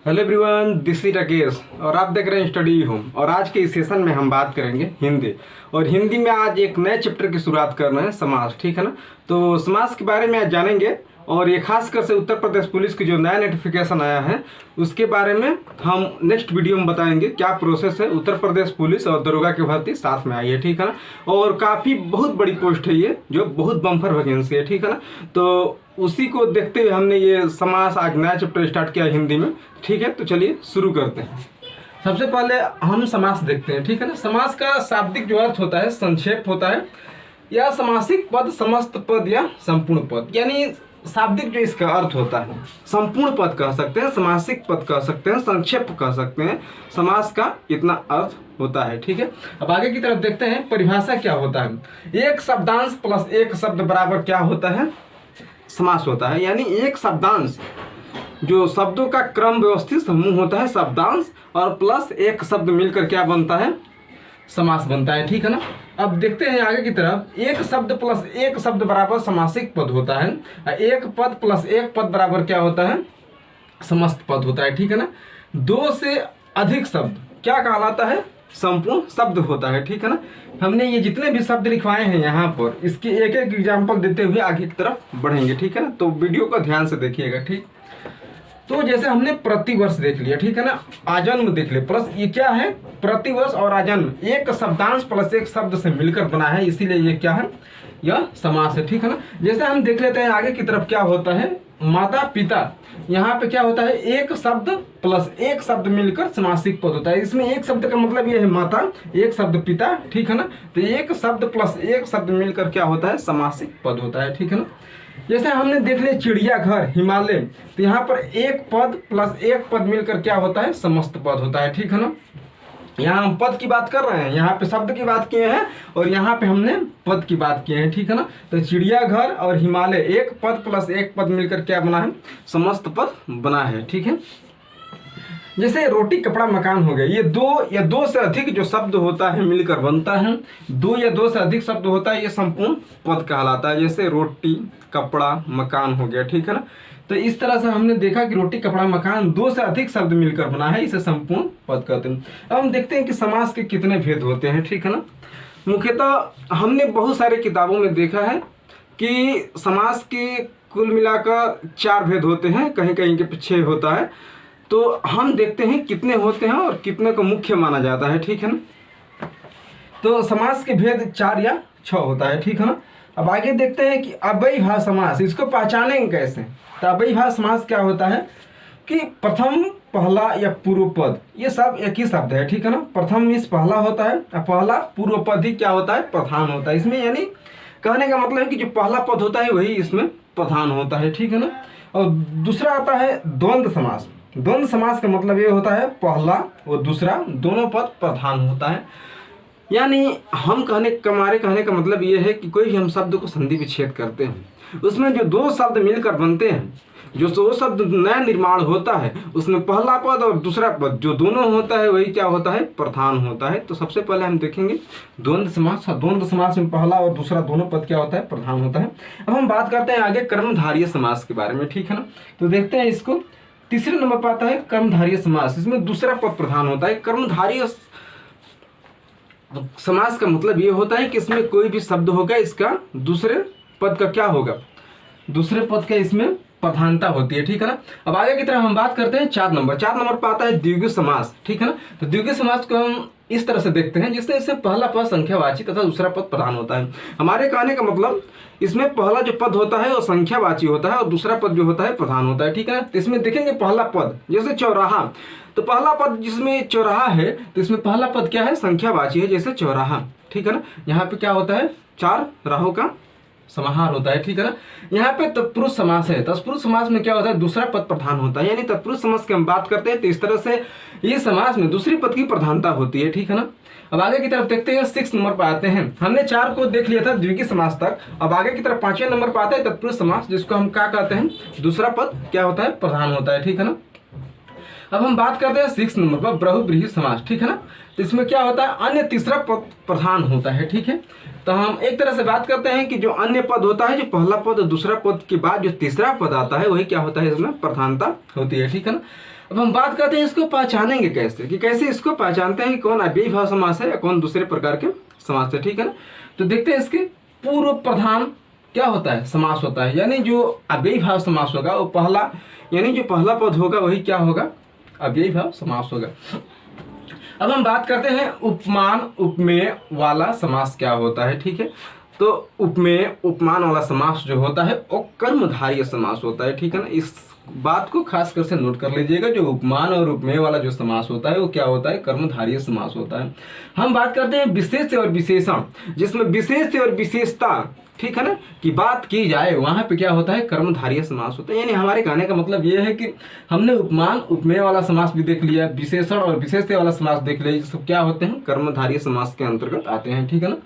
Hello everyone, this is Rakesh और आप देख रहे हैं स्टडी होम। और आज के इस सेशन में हम बात करेंगे हिंदी। और हिंदी में आज एक नए चैप्टर की शुरुआत कर रहे हैं, समास। ठीक है ना। तो समास के बारे में आज जानेंगे और ये खासकर से उत्तर प्रदेश पुलिस की जो नया नोटिफिकेशन आया है उसके बारे में हम नेक्स्ट वीडियो में बताएंगे क्या प्रोसेस है। उत्तर प्रदेश पुलिस और दरोगा की भर्ती साथ में आई है। ठीक है ना। और काफ़ी बहुत बड़ी पोस्ट है ये, जो बहुत बम्पर वैकेंसी है। ठीक है ना। तो उसी को देखते हुए हमने ये समास आज नया चैप्टर स्टार्ट किया हिंदी में। ठीक है, तो चलिए शुरू करते हैं। सबसे पहले हम समास देखते हैं। ठीक है ना। समास का शाब्दिक जो अर्थ होता है, संक्षेप होता है, या समासिक पद, समस्त पद या संपूर्ण पद। यानी शाब्दिक जो इसका अर्थ होता है, संपूर्ण पद कह सकते हैं, समासिक पद कह सकते हैं, संक्षेप कह सकते हैं। समास का इतना अर्थ होता है। ठीक है। अब आगे की तरफ देखते हैं परिभाषा क्या होता है। एक शब्दांश प्लस एक शब्द बराबर क्या होता है? समास होता है। यानी एक शब्दांश जो शब्दों का क्रम व्यवस्थित समूह होता है, शब्दांश, और प्लस एक शब्द मिलकर क्या बनता है? समास बनता है। ठीक है ना। अब देखते हैं आगे की तरफ। एक शब्द प्लस एक शब्द बराबर समासिक पद होता है। एक पद प्लस एक पद बराबर क्या होता है? समस्त पद होता है। ठीक है ना। दो से अधिक शब्द क्या कहलाता है? संपूर्ण शब्द होता है। ठीक है ना। हमने ये जितने भी शब्द लिखवाए हैं यहाँ पर, इसके एक एक एग्जाम्पल देते हुए आगे की तरफ बढ़ेंगे। ठीक है ना। तो वीडियो को ध्यान से देखिएगा। ठीक। तो जैसे हमने प्रतिवर्ष देख लिया। ठीक है ना। आजन्म देख लिया। प्लस ये क्या है? प्रतिवर्ष और आजन्म एक शब्दांश प्लस एक शब्द से मिलकर बना है, इसीलिए ये क्या है? यह समास है। ठीक है ना। जैसे हम देख लेते हैं आगे की तरफ क्या होता है। माता पिता, यहाँ पे क्या होता है? एक शब्द प्लस एक शब्द मिलकर समासिक पद होता है। इसमें एक शब्द का मतलब ये है माता, एक शब्द पिता। ठीक है ना। तो एक शब्द प्लस एक शब्द मिलकर क्या होता है? समासिक पद होता है। ठीक है ना। जैसे हमने देख लिया चिड़ियाघर, हिमालय, तो यहाँ पर एक पद प्लस एक पद मिलकर क्या होता है? समस्त पद होता है। ठीक है ना। यहाँ हम पद की बात कर रहे हैं, यहाँ पे शब्द की बात किए हैं और यहाँ पे हमने पद की बात किए हैं। ठीक है ना। तो चिड़ियाघर और हिमालय एक पद प्लस एक पद मिलकर क्या बना है? समस्त पद बना है। ठीक है। जैसे रोटी कपड़ा मकान हो गया, ये दो या दो से अधिक जो शब्द होता है मिलकर बनता है। दो या दो से अधिक शब्द होता है, ये संपूर्ण पद कहलाता है। जैसे रोटी कपड़ा मकान हो गया। ठीक है ना। तो इस तरह से हमने देखा कि रोटी कपड़ा मकान दो से अधिक शब्द मिलकर बना है, इसे संपूर्ण पद कहते हैं। अब हम देखते हैं कि समास के कितने भेद होते हैं। ठीक है ना। मुख्यतः हमने बहुत सारे किताबों में देखा है कि समास के कुल मिलाकर 4 भेद होते हैं, कहीं कहीं के 6 होता है। तो हम देखते हैं कितने होते हैं और कितने को मुख्य माना जाता है। ठीक है ना। तो समास के भेद 4 या 6 होता है। ठीक है ना। अब आगे देखते हैं कि अव्ययीभाव समास, इसको पहचानेंगे कैसे? तो अव्ययीभाव समास क्या होता है कि प्रथम, पहला या पूर्व पद, ये सब एक ही शब्द है। ठीक है ना। प्रथम इस पहला होता है और पहला पूर्व पद ही क्या होता है? प्रधान होता है इसमें। यानी कहने का मतलब है कि जो पहला पद होता है वही इसमें प्रधान होता है। ठीक है ना। और दूसरा आता है द्वंद्व समास। द्वंद्व समास का मतलब ये होता है पहला और दूसरा दोनों पद प्रधान होता है। यानी हमारे कहने का मतलब ये है कि कोई भी हम शब्द को संधि विच्छेद करते हैं, उसमें जो दो शब्द मिलकर बनते हैं, जो दो शब्द नया निर्माण होता है, उसमें पहला पद और दूसरा पद जो दोनों होता है वही क्या होता है? प्रधान होता है। तो सबसे पहले हम देखेंगे द्वंद्व समास। द्वंद्व समास में पहला और दूसरा दोनों पद क्या होता है? प्रधान होता है। अब हम बात करते हैं आगे कर्मधारय समास के बारे में। ठीक है ना। तो देखते हैं इसको। तीसरे नंबर पर आता है कर्मधारय समास। इसमें दूसरा पद प्रधान होता है। कर्मधारय समास का मतलब ये होता है कि इसमें कोई भी शब्द होगा, इसका दूसरे पद का क्या होगा? दूसरे पद का इसमें प्रधानता होती है। ठीक है ना। अब आगे की तरफ हम बात करते हैं 4 नंबर पर आता है द्विगु समास। ठीक है ना। तो द्विगु समास को हम इस तरह से देखते हैं, जिसमें इसमें पहला पद संख्यावाची तथा दूसरा पद प्रधान होता है। हमारे कहने का मतलब इसमें पहला जो पद होता है वो संख्यावाची होता है और दूसरा पद जो होता है प्रधान होता है। ठीक है ना। तो इसमें देखेंगे पहला पद जैसे चौराहा, तो पहला पद जिसमें चौराहा है तो इसमें पहला पद क्या है? संख्यावाची है, जैसे चौराहा। ठीक है ना। यहाँ पे क्या होता है? 4 राहों का समाहार होता है। ठीक है ना। यहाँ पे तत्पुरुष समास है। तत्पुरुष समास में क्या होता है? दूसरा पद प्रधान होता है। यानी तत्पुरुष समास की हम बात करते हैं तो इस तरह से ये समास में दूसरी पद की प्रधानता होती है। ठीक है ना। अब आगे की तरफ देखते हैं 6 नंबर पर आते हैं। हमने 4 को देख लिया था द्विगु समास तक। अब आगे की तरफ 5वें नंबर पर आता है तत्पुरुष समास, जिसको हम क्या कहते हैं? दूसरा पद क्या होता है? प्रधान होता है। ठीक है ना। अब हम बात करते हैं 6 नंबर पर बहुब्रीहि समास। ठीक है ना। तो इसमें क्या होता है? अन्य तीसरा पद प्रधान होता है। ठीक है। तो हम एक तरह से बात करते हैं कि जो अन्य पद होता है, जो पहला पद और दूसरा पद के बाद जो तीसरा पद आता है वही क्या होता है, इसमें प्रधानता होती है। ठीक है ना। अब हम बात करते हैं इसको पहचानेंगे कैसे, कि कैसे इसको पहचानते हैं कि कौन अव्ययी भाव समास है या कौन दूसरे प्रकार के समास है। ठीक है ना। तो देखते हैं इसके पूर्व प्रधान क्या होता है, समास होता है, यानी जो अव्ययी भाव समास होगा वो पहला, यानी जो पहला पद होगा वही क्या होगा, अव्ययी भाव समास होगा। अब हम बात करते हैं उपमान उपमेय वाला समास क्या होता है। ठीक है। तो उपमेय उपमान वाला समास जो होता है वो कर्मधारय समास होता है। ठीक है ना। इस बात को खास कर से नोट कर लीजिएगा, जो उपमान और उपमेय वाला जो समास होता है वो क्या होता है, कर्मधारय समास होता है। हम बात करते हैं विशेष और विशेषण, जिसमें विशेष और विशेषता, ठीक है ना, की बात की जाए वहां पे क्या होता है, कर्मधारय समास होता है। यानी हमारे कहने का मतलब ये है कि हमने उपमान उपमेय वाला समास भी देख लिया, विशेषण और विशेषता वाला समास देख लिया, जिसको क्या होते हैं, कर्मधारय समास के अंतर्गत आते हैं। ठीक है ना।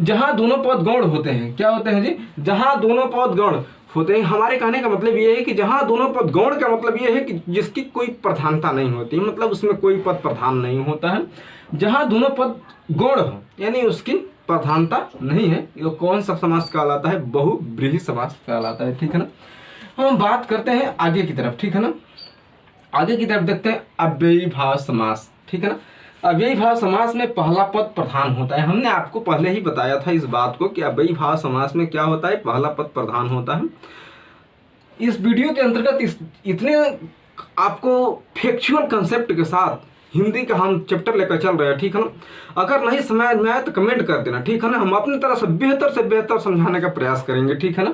जहां दोनों पद गौण होते हैं, क्या होते हैं जी, जहां दोनों पद गौण होते हैं। हमारे कहने का मतलब ये है कि जहां दोनों पद गौण का मतलब ये है कि जिसकी कोई प्रधानता नहीं होती, मतलब उसमें कोई पद प्रधान नहीं होता है। जहां दोनों पद गौण हो यानी उसकी प्रधानता नहीं है, ये कौन सा समास कहलाता है, बहुव्रीहि समास कहलाता है। ठीक है ना। हम बात करते हैं आगे की तरफ। ठीक है ना। आगे की तरफ देखते हैं अव्ययी भाव समास। ठीक है ना। अव्ययी भाव समास में पहला पद प्रधान होता है। हमने आपको पहले ही बताया था इस बात को कि अव्ययी भाव समास में क्या होता है, पहला पद प्रधान होता है। इस वीडियो के अंतर्गत इतने आपको फैक्चुअल कंसेप्ट के साथ हिंदी का हम चैप्टर लेकर चल रहे हैं। ठीक है ना। अगर नहीं समझ में आए तो कमेंट कर देना। ठीक है ना। हम अपनी तरफ से बेहतर समझाने का प्रयास करेंगे। ठीक है ना।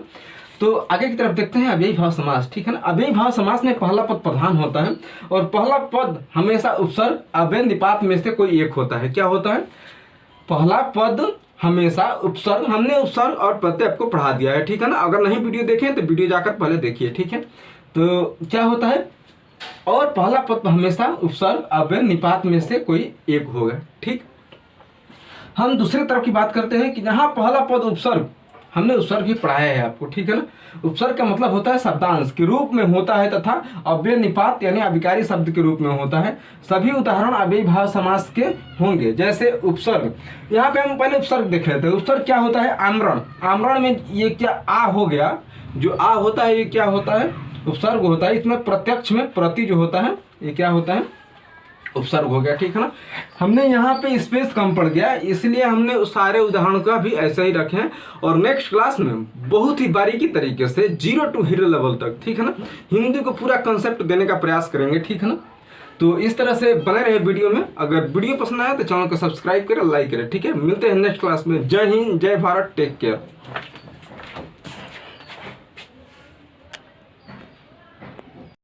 तो आगे की तरफ देखते हैं अव्ययी भाव समास। ठीक है ना। अव्ययी भाव समास में पहला पद प्रधान होता है और पहला पद हमेशा उपसर्ग अव्यय निपात में से कोई एक होता है। क्या होता है, पहला पद हमेशा उपसर्ग, हमने उपसर्ग और प्रत्यय आपको पढ़ा दिया है। ठीक है ना। अगर नहीं वीडियो देखें तो वीडियो जाकर पहले देखिए। ठीक है। तो क्या होता है, और पहला पद हमेशा उपसर्ग अव्यय निपात में से कोई एक होगा। ठीक। हम दूसरी तरफ की बात करते हैं कि जहां पहला पद उपसर्ग, हमने उपसर्ग ही पढ़ाया है आपको। ठीक है ना। उपसर्ग का मतलब होता है शब्दांश के रूप में होता है तथा अव्यय निपात यानी अभिकारी शब्द के रूप में होता है। सभी उदाहरण अव्ययी भाव समास के होंगे। जैसे उपसर्ग, यहाँ पे हम पहले उपसर्ग देख रहे थे। उपसर्ग क्या होता है, आमरण। आमरण में ये क्या आ हो गया, जो आ होता है ये क्या होता है, उपसर्ग होता है। इसमें प्रत्यक्ष में प्रति जो होता है ये क्या होता है, उपसर्ग हो गया। ठीक है ना। हमने यहाँ पे स्पेस कम पड़ गया, इसलिए हमने उस सारे उदाहरण का भी ऐसे ही रखे हैं और नेक्स्ट क्लास में बहुत ही बारीकी तरीके से 0 to हीरो लेवल तक, ठीक है ना, हिंदी को पूरा कंसेप्ट देने का प्रयास करेंगे। ठीक है ना। तो इस तरह से बने रहे वीडियो में। अगर वीडियो पसंद आया तो चैनल को सब्सक्राइब करें, लाइक करें। ठीक है। मिलते हैं नेक्स्ट क्लास में। जय हिंद, जय भारत, टेक केयर।